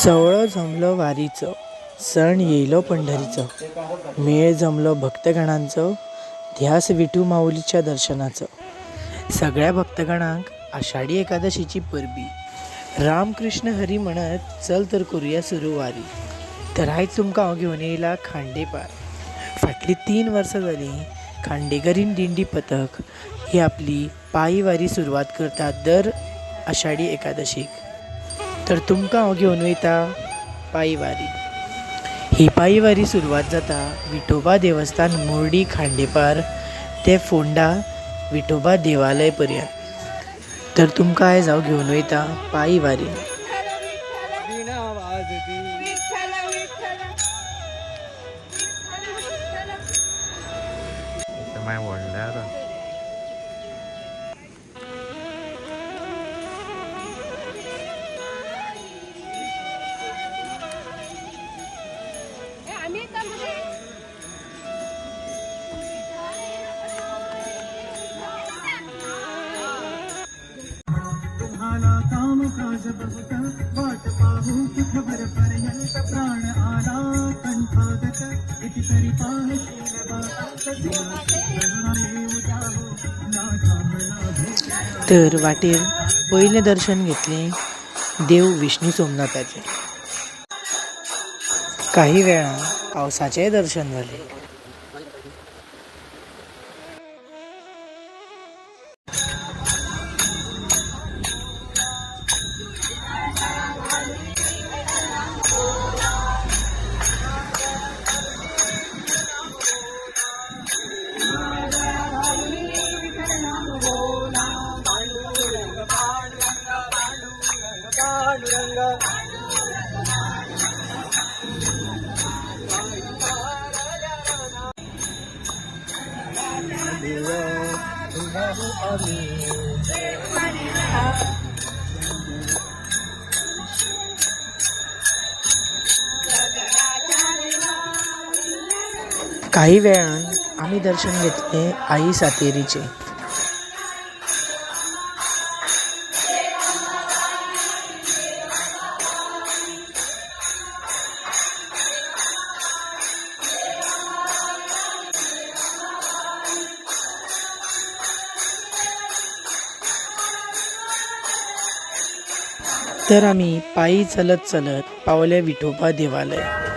सवळं जमलं वारीचं, सण येयलो पंढरीचं, मेळ जमलो भक्तगणांचं, ध्यास विठू माऊलीच्या दर्शनाचं. सगळ्या भक्तगणांक आषाढी एकादशीची परबी. रामकृष्ण हरी म्हणत चल तर करूया सुरू वारी. तर आयज तुमकां हांव घेवन येयला खांडेपार. फाटलीं 3 वर्सां जालीं खांडेकरीन दिंडी पथक ही आपली पायी वारी सुरवात करता दर आषाढी एकादशीक. तर तुमकां हांव घेवन वयता पायी वारी. ही पायी वारी सुरवात जाता विठोबा देवस्थान मोर्डी खांडेपार ते फोंडा विठोबा देवालय पर्यंत. तर तुमकां आयज हांव घेवन वयता पायी वारी. तर वाटेर पयलें दर्शन घेतलें देव विष्णू सोमनाथाचें. काही वेळान पावसाचेंय दर्शन जालें. काही वेळान आमी दर्शन घेतलें आई सातेरीचें. तर आमी पायी चलत चलत पावले विठोबा देवालय.